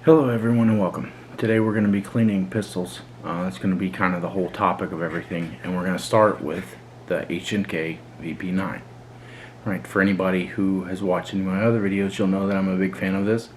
Hello everyone and welcome. Today we're going to be cleaning pistols. That's going to be kind of the whole topic of everything, and we're going to start with the H&K VP9. Right, for anybody who has watched any of my other videos, you'll know that I'm a big fan of this.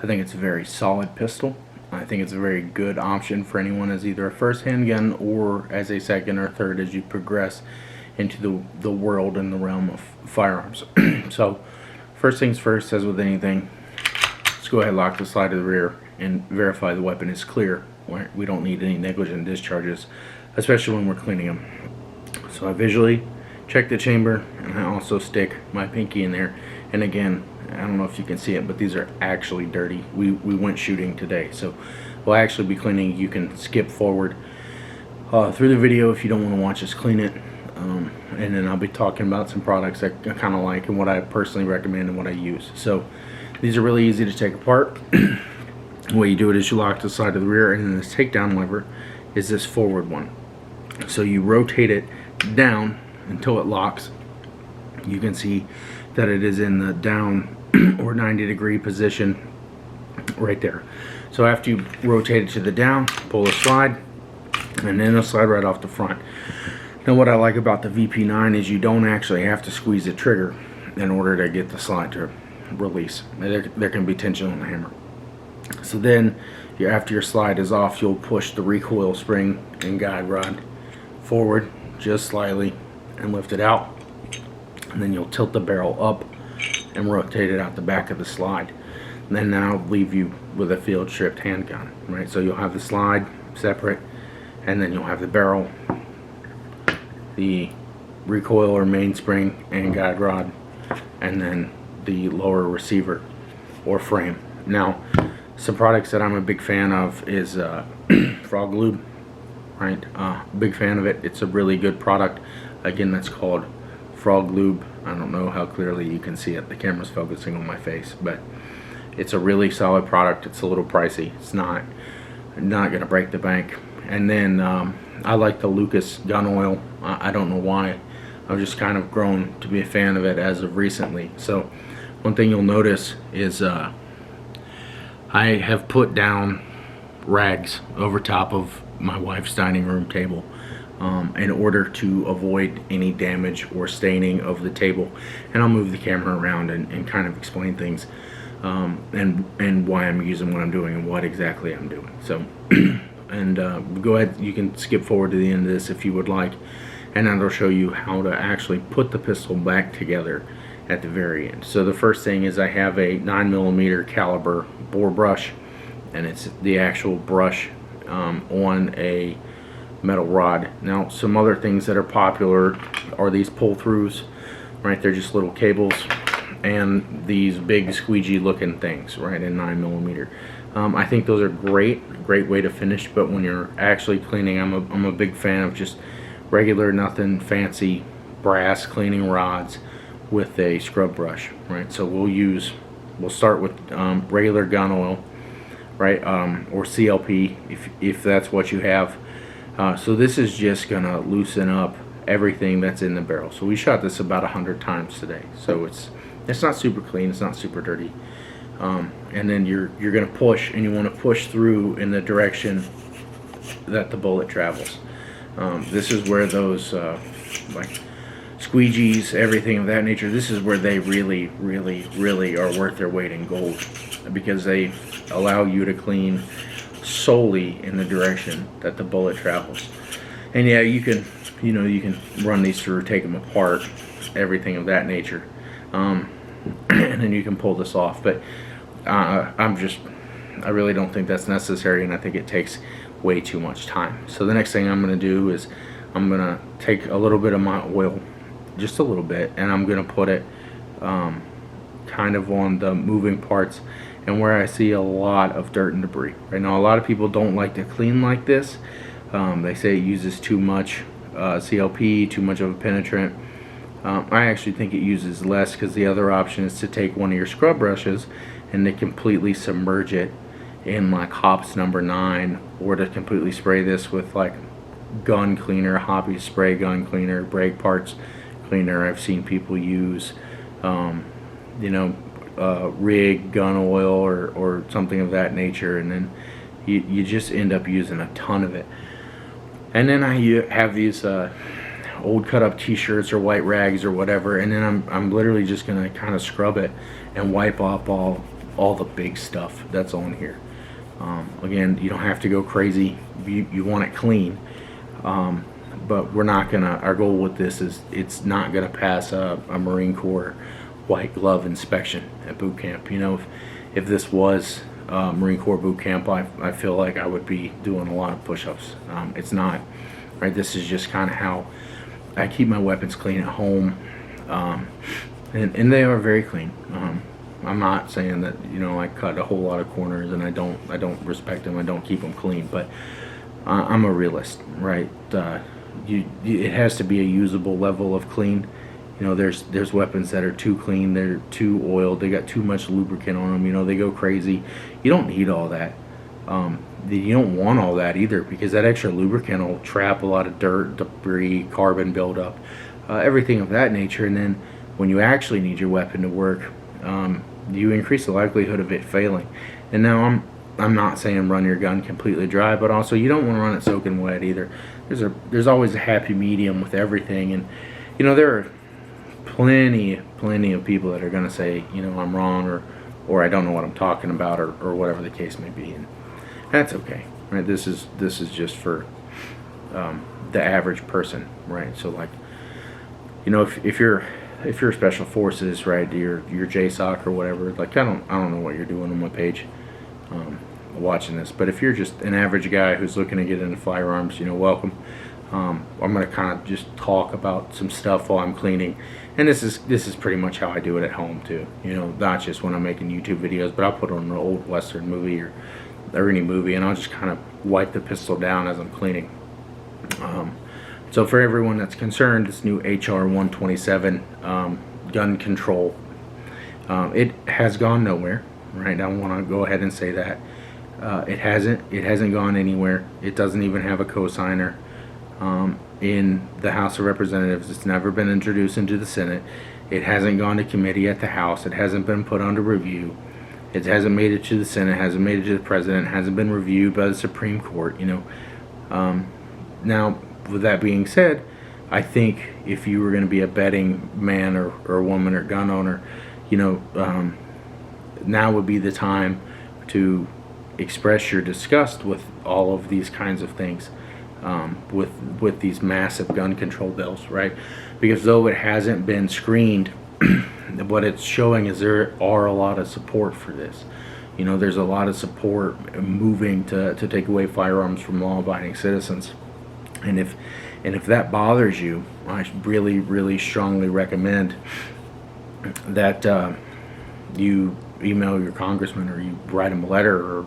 I think it's a very solid pistol. I think it's a very good option for anyone as either a first handgun or as a second or third as you progress into the world and the realm of firearms. So first things first, as with anything, let's go ahead and lock the slide to the rear and verify the weapon is clear. We don't need any negligent discharges, especially when we're cleaning them. So I visually check the chamber, and I also stick my pinky in there. And again, I don't know if you can see it, but these are actually dirty. We went shooting today, so we'll actually be cleaning. You can skip forward through the video if you don't want to watch us clean it. And then I'll be talking about some products that I kind of like and what I personally recommend and what I use. So these are really easy to take apart. The way you do it is you lock the side of the rear, and then this takedown lever is this forward one. So you rotate it down until it locks. You can see that it is in the down or 90-degree position right there. So after you rotate it to the down, pull the slide, and then it'll slide right off the front. Now what I like about the VP9 is you don't actually have to squeeze the trigger in order to get the slide to release. There can be tension on the hammer. So then after your slide is off, you'll push the recoil spring and guide rod forward just slightly and lift it out, and then you'll tilt the barrel up and rotate it out the back of the slide. And then that'll leave you with a field stripped handgun, right? So you'll have the slide separate, and then you'll have the barrel, the recoil or mainspring and guide rod, and then the lower receiver or frame. Now, some products that I'm a big fan of is Frog Lube, right? Big fan of it. It's a really good product. Again, that's called Frog Lube. I don't know how clearly you can see it. The camera's focusing on my face, but it's a really solid product. It's a little pricey. It's not gonna break the bank. And then I like the Lucas gun oil. I don't know why. I've just kind of grown to be a fan of it as of recently. So one thing you'll notice is I have put down rags over top of my wife's dining room table in order to avoid any damage or staining of the table. And I'll move the camera around and kind of explain things and why I'm using what I'm doing and what exactly I'm doing. So and go ahead, you can skip forward to the end of this if you would like, and that'll show you how to actually put the pistol back together at the very end. So the first thing is I have a 9mm caliber bore brush, and it's the actual brush on a metal rod. Now some other things that are popular are these pull-throughs, right? They're just little cables, and these big squeegee looking things, right, in 9mm. I think those are great way to finish, but when you're actually cleaning, I'm a big fan of just regular, nothing fancy brass cleaning rods with a scrub brush, right? So we'll start with regular gun oil, right, or CLP if that's what you have. So this is just gonna loosen up everything that's in the barrel. So we shot this about 100 times today, so it's not super clean, it's not super dirty. And then you're gonna push, and you want to push through in the direction that the bullet travels. This is where those like squeegees, everything of that nature, this is where they really are worth their weight in gold, because they allow you to clean solely in the direction that the bullet travels. And yeah, you can run these through, take them apart, everything of that nature, and then you can pull this off. But I really don't think that's necessary, and I think it takes way too much time. So the next thing I'm going to do is I'm going to take a little bit of my oil, just a little bit, and I'm going to put it kind of on the moving parts and where I see a lot of dirt and debris. Right now, a lot of people don't like to clean like this. They say it uses too much CLP, too much of a penetrant. I actually think it uses less, because the other option is to take one of your scrub brushes and to completely submerge it in like Hops number 9, or to completely spray this with like gun cleaner, Hoppy spray gun cleaner, brake parts cleaner. I've seen people use rig, gun oil, or something of that nature, and then you just end up using a ton of it. And then I have these old cut up t-shirts or white rags or whatever, and then I'm literally just gonna kind of scrub it and wipe off all the big stuff that's on here. Again, you don't have to go crazy. You want it clean, but we're not gonna. Our goal with this is it's not gonna pass a Marine Corps white glove inspection at boot camp. You know, if this was Marine Corps boot camp, I feel like I would be doing a lot of push-ups. It's not, right? This is just kind of how I keep my weapons clean at home, and they are very clean. I'm not saying that, you know, I cut a whole lot of corners and I don't respect them. I don't keep them clean, but I'm a realist, right? It has to be a usable level of clean. You know, there's weapons that are too clean, they're too oiled, they got too much lubricant on them. You know, they go crazy. You don't need all that. You don't want all that either, because that extra lubricant will trap a lot of dirt, debris, carbon buildup, everything of that nature. And then when you actually need your weapon to work, you increase the likelihood of it failing. And now I'm not saying run your gun completely dry, but also you don't want to run it soaking wet either. There's always a happy medium with everything, and you know, there are plenty of people that are going to say, you know, I'm wrong, or I don't know what I'm talking about, or whatever the case may be, and that's okay, right? This is just for the average person, right? So, like, you know, if you're special forces, right, you're JSOC or whatever, like, I don't know what you're doing on my page watching this, but if you're just an average guy who's looking to get into firearms, you know, welcome. I'm going to kind of just talk about some stuff while I'm cleaning, and this is pretty much how I do it at home too. You know, not just when I'm making YouTube videos, but I'll put on an old Western movie or any movie, and I'll just kind of wipe the pistol down as I'm cleaning. So for everyone that's concerned, this new HR 127 gun control, it has gone nowhere, right? I want to go ahead and say that it hasn't gone anywhere. It doesn't even have a cosigner in the House of Representatives. It's never been introduced into the Senate. It hasn't gone to committee at the House. It hasn't been put under review. It hasn't made it to the Senate. Hasn't made it to the President. Hasn't been reviewed by the Supreme Court. You know, now with that being said, I think if you were going to be a betting man or woman or gun owner, you know, now would be the time to express your disgust with all of these kinds of things, with these massive gun control bills, right? Because though it hasn't been screened, what it's showing is there are a lot of support for this. You know, there's a lot of support moving to take away firearms from law-abiding citizens. And if that bothers you, I really strongly recommend that you email your congressman, or you write him a letter, or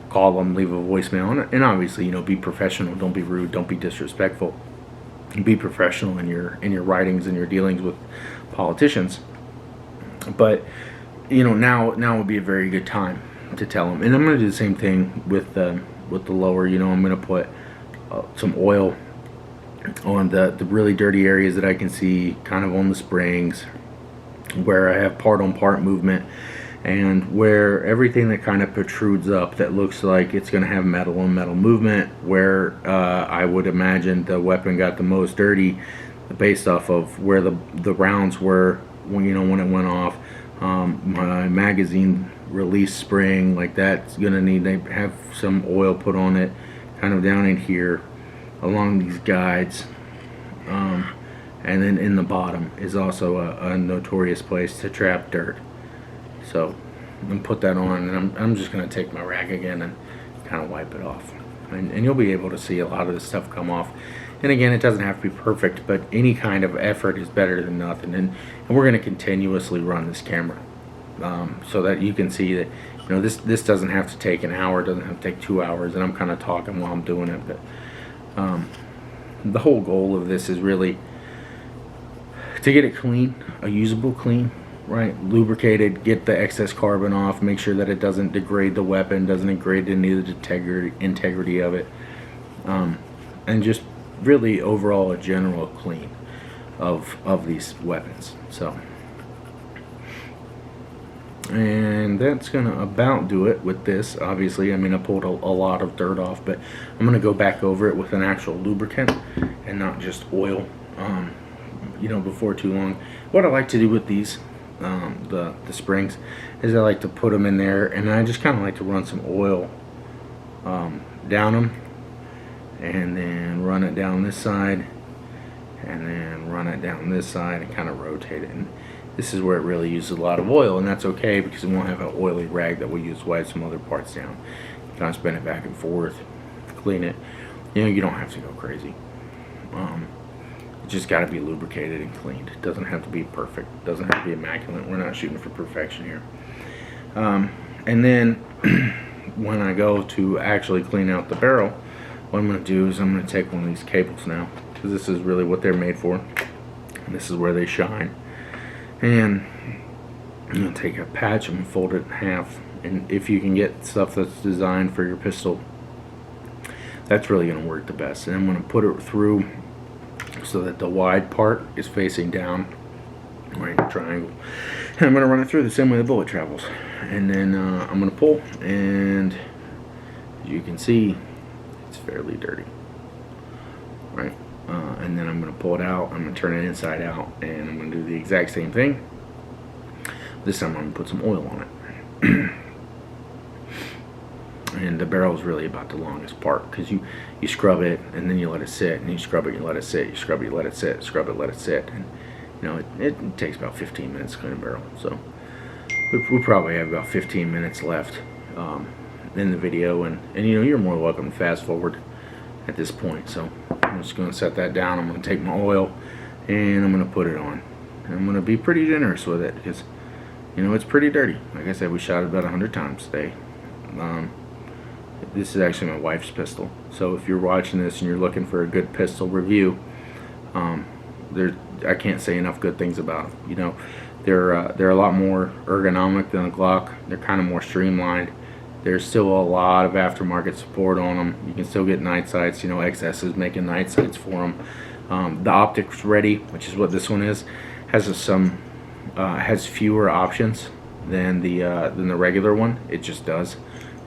call them, leave a voicemail, and obviously, you know, be professional. Don't be rude. Don't be disrespectful. Be professional in your writings and your dealings with politicians. But you know, now would be a very good time to tell them. And I'm going to do the same thing with the lower. You know, I'm going to put some oil on the really dirty areas that I can see, kind of on the springs, where I have part-on-part movement, and where everything that kind of protrudes up that looks like it's going to have metal on metal movement, where I would imagine the weapon got the most dirty based off of where the rounds were when it went off. My magazine release spring, like, that's going to need to have some oil put on it, kind of down in here along these guides, and then in the bottom is also a notorious place to trap dirt. So I'm going to put that on, and I'm just going to take my rag again and kind of wipe it off, and you'll be able to see a lot of this stuff come off. And again, it doesn't have to be perfect, but any kind of effort is better than nothing. And we're going to continuously run this camera, so that you can see that, you know, this doesn't have to take an hour, it doesn't have to take 2 hours, and I'm kind of talking while I'm doing it. But the whole goal of this is really to get it clean, a usable clean, right? Lubricated, get the excess carbon off, make sure that it doesn't degrade the weapon, doesn't degrade any of the integrity of it, and just really overall a general clean of these weapons. So And that's gonna about do it with this. Obviously, I mean, I pulled a lot of dirt off, but I'm gonna go back over it with an actual lubricant and not just oil, you know, before too long. What I like to do with these, the springs, is I like to put them in there, and I just kind of like to run some oil down them, and then run it down this side, and then run it down this side, and kind of rotate it. And this is where it really uses a lot of oil, and that's okay because we won't have an oily rag that we use to wipe some other parts down. You kind of spin it back and forth, clean it. You know, you don't have to go crazy. It just got to be lubricated and cleaned. It doesn't have to be perfect. It doesn't have to be immaculate. We're not shooting for perfection here. And then when I go to actually clean out the barrel, what I'm going to do is I'm going to take one of these cables now, because this is really what they're made for. And this is where they shine. And I'm going to take a patch and fold it in half. And if you can get stuff that's designed for your pistol, that's really going to work the best. And I'm going to put it through so that the wide part is facing down, right, triangle. And I'm going to run it through the same way the bullet travels. And then I'm going to pull, and as you can see, it's fairly dirty, right? And then I'm going to pull it out. I'm going to turn it inside out, and I'm going to do the exact same thing. This time I'm going to put some oil on it. And the barrel is really about the longest part, because you scrub it and then you let it sit, and you scrub it, you let it sit, you scrub it, you let it sit, scrub it, let it sit, and you know it takes about 15 minutes to clean a barrel. So we probably have about 15 minutes left in the video, and you know, you're more welcome to fast forward at this point. So I'm just going to set that down. I'm going to take my oil and I'm going to put it on. And I'm going to be pretty generous with it, because you know, it's pretty dirty. Like I said, we shot it about 100 times today. This is actually my wife's pistol, so if you're watching this and you're looking for a good pistol review, I can't say enough good things about them. You know, they're a lot more ergonomic than a Glock. They're kind of more streamlined. There's still a lot of aftermarket support on them. You can still get night sights. You know, XS is making night sights for them. The optics ready, which is what this one is, has has fewer options than the regular one. It just does.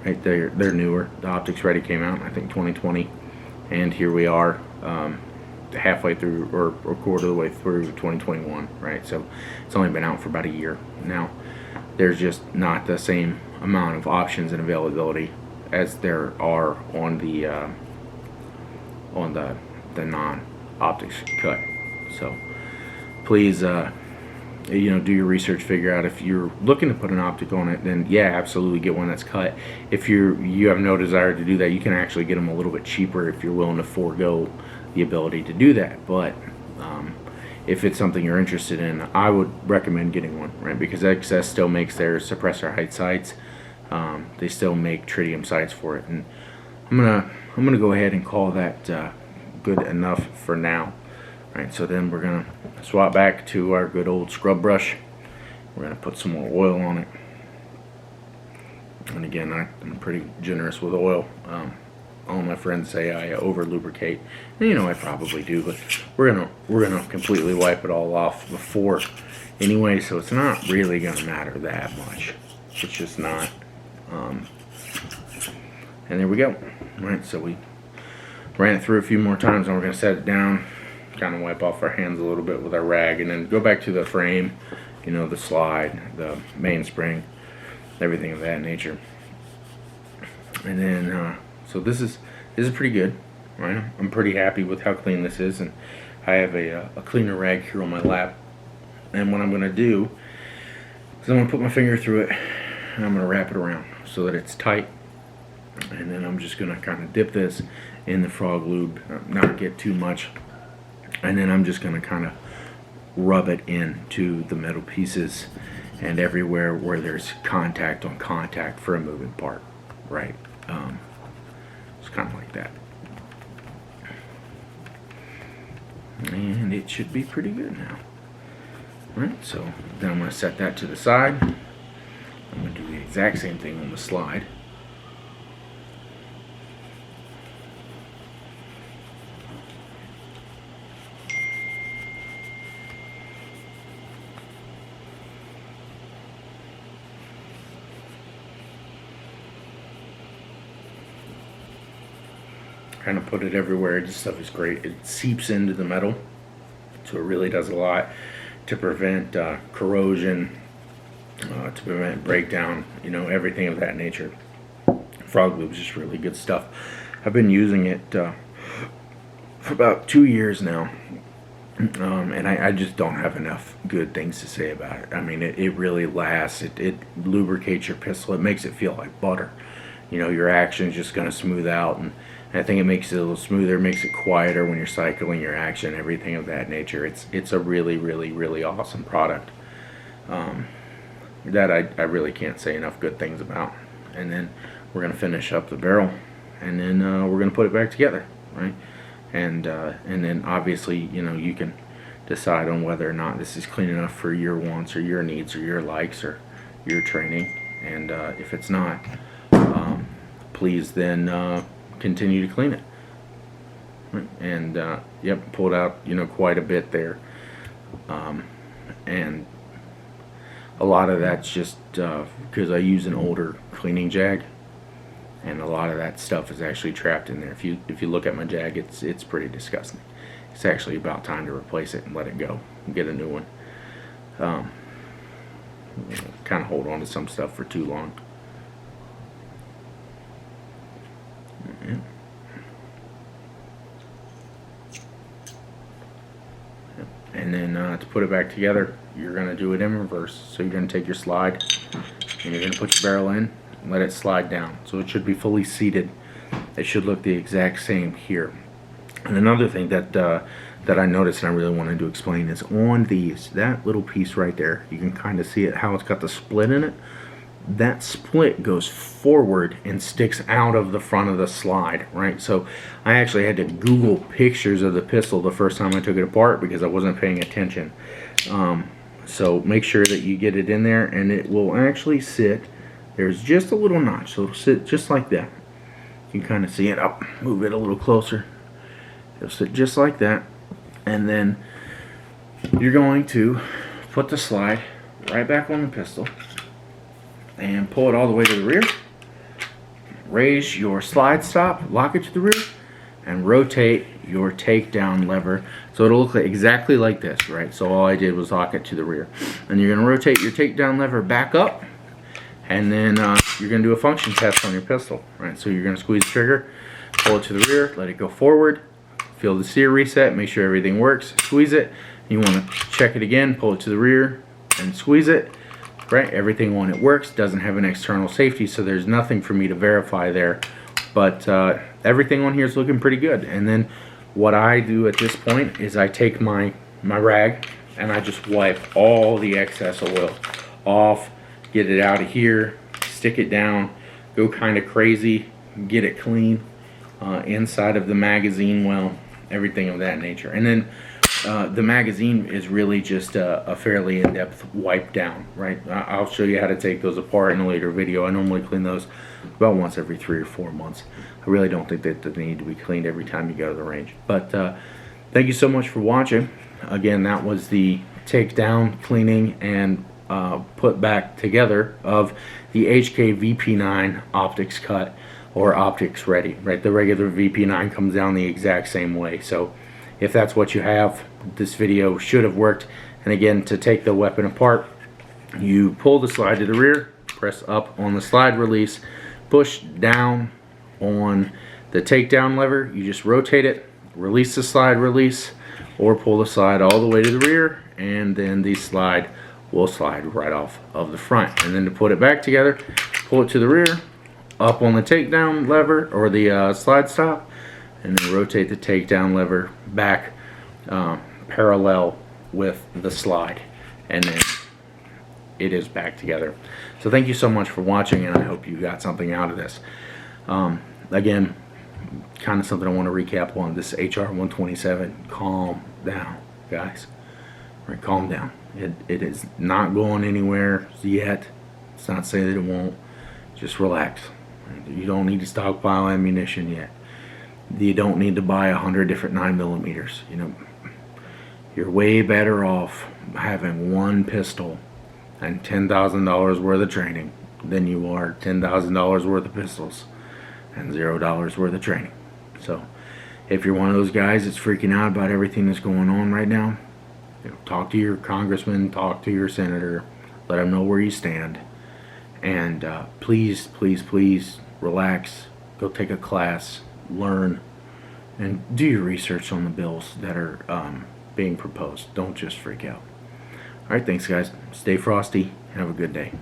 Right, they're newer. The optics ready came out, I think, 2020, and here we are, halfway through, or a quarter of the way through 2021. Right, so it's only been out for about a year now. There's just not the same amount of options and availability as there are on the non-optics cut. So please, you know, do your research, figure out if you're looking to put an optic on it, then yeah, absolutely get one that's cut. If you have no desire to do that, you can actually get them a little bit cheaper if you're willing to forego the ability to do that. But if it's something you're interested in, I would recommend getting one, right? Because XS still makes their suppressor height sights. They still make tritium sights for it, and I'm gonna go ahead and call that good enough for now. Right, so then we're gonna swap back to our good old scrub brush. We're gonna put some more oil on it, and again, I'm pretty generous with oil. All my friends say I over lubricate, and you know, I probably do, but we're gonna completely wipe it all off before anyway, so it's not really gonna matter that much. It's just not. And there we go. Right, so we ran it through a few more times, and we're gonna set it down, kind of wipe off our hands a little bit with our rag, and then go back to the frame, you know, the slide, the mainspring, everything of that nature. And then so this is pretty good, right? I'm pretty happy with how clean this is, and I have a cleaner rag here on my lap. And what I'm going to do is I'm going to put my finger through it, and I'm going to wrap it around so that it's tight. And then I'm just going to kind of dip this in the frog lube, not get too much. And then I'm just going to kind of rub it into the metal pieces and everywhere where there's contact on contact for a moving part, right? It's kind of like that. And it should be pretty good now. Right, so then I'm going to set that to the side. I'm going to do the exact same thing on the slide. kind of put it everywhere. This stuff is great. It seeps into the metal, so it really does a lot to prevent corrosion, to prevent breakdown, you know, everything of that nature. Frog Lube is just really good stuff. I've been using it for about 2 years now, and I just don't have enough good things to say about it. I mean, it really lasts. It lubricates your pistol. It makes it feel like butter. You know, your action is just going to smooth out, and I think it makes it a little smoother, makes it quieter when you're cycling your action, everything of that nature. It's a really, really, really awesome product that I really can't say enough good things about. And then we're going to finish up the barrel, and then we're going to put it back together, right? And then obviously, you know, you can decide on whether or not this is clean enough for your wants or your needs or your likes or your training. And if it's not, please then continue to clean it. And yep, pulled out, you know, quite a bit there, and a lot of that's just because I use an older cleaning jag, and a lot of that stuff is actually trapped in there. If you look at my jag, it's pretty disgusting. It's actually about time to replace it and let it go and get a new one. Kind of hold on to some stuff for too long. And then to put it back together, you're going to do it in reverse. So you're going to take your slide and you're going to put your barrel in and let it slide down. So it should be fully seated. It should look the exact same here. And another thing that I noticed and I really wanted to explain is on these, that little piece right there, you can kind of see it, how it's got the split in it. That split goes forward and sticks out of the front of the slide, right? So I actually had to Google pictures of the pistol the first time I took it apart because I wasn't paying attention. So make sure that you get it in there, and it will actually sit. There's just a little notch, so it'll sit just like that. You can kind of see it. I'll move it a little closer. It'll sit just like that, and then you're going to put the slide right back on the pistol and pull it all the way to the rear. Raise your slide stop, lock it to the rear, and rotate your takedown lever so it'll look exactly like this, right? So all I did was lock it to the rear. And you're going to rotate your takedown lever back up, and then you're going to do a function test on your pistol, right? So you're going to squeeze the trigger, pull it to the rear, let it go forward, feel the sear reset, make sure everything works, squeeze it. You want to check it again, pull it to the rear, and squeeze it. Right, everything on it works, doesn't have an external safety, so there's nothing for me to verify there, but everything on here is looking pretty good. And then what I do at this point is I take my rag and I just wipe all the excess oil off, get it out of here, stick it down, go kind of crazy, get it clean inside of the magazine well, everything of that nature. And then the magazine is really just a fairly in-depth wipe down, right? I'll show you how to take those apart in a later video. I normally clean those about once every 3 or 4 months. I really don't think that they need to be cleaned every time you go to the range. But thank you so much for watching. Again, that was the takedown, cleaning, and put back together of the HK VP9 optics cut or optics ready, right? The regular VP9 comes down the exact same way. So if that's what you have, this video should have worked. And again, to take the weapon apart, you pull the slide to the rear, press up on the slide release, push down on the takedown lever, you just rotate it, release the slide release, or pull the slide all the way to the rear, and then the slide will slide right off of the front. And then to put it back together, pull it to the rear, up on the takedown lever or the slide stop, and then rotate the takedown lever back parallel with the slide, and then it is back together. So thank you so much for watching, and I hope you got something out of this. Again, kind of something I want to recap on. This HR-127, calm down, guys. Right, calm down. It is not going anywhere yet. It's not saying that it won't. Just relax. You don't need to stockpile ammunition yet. You don't need to buy 100 different 9mm. You know, you're way better off having one pistol and $10,000 worth of training than you are $10,000 worth of pistols and $0 worth of training. So If you're one of those guys that's freaking out about everything that's going on right now, talk to your congressman, talk to your senator, let them know where you stand, and please, please, please relax. Go take a class, learn, and do your research on the bills that are being proposed. Don't just freak out. All right, thanks, guys. Stay frosty and have a good day.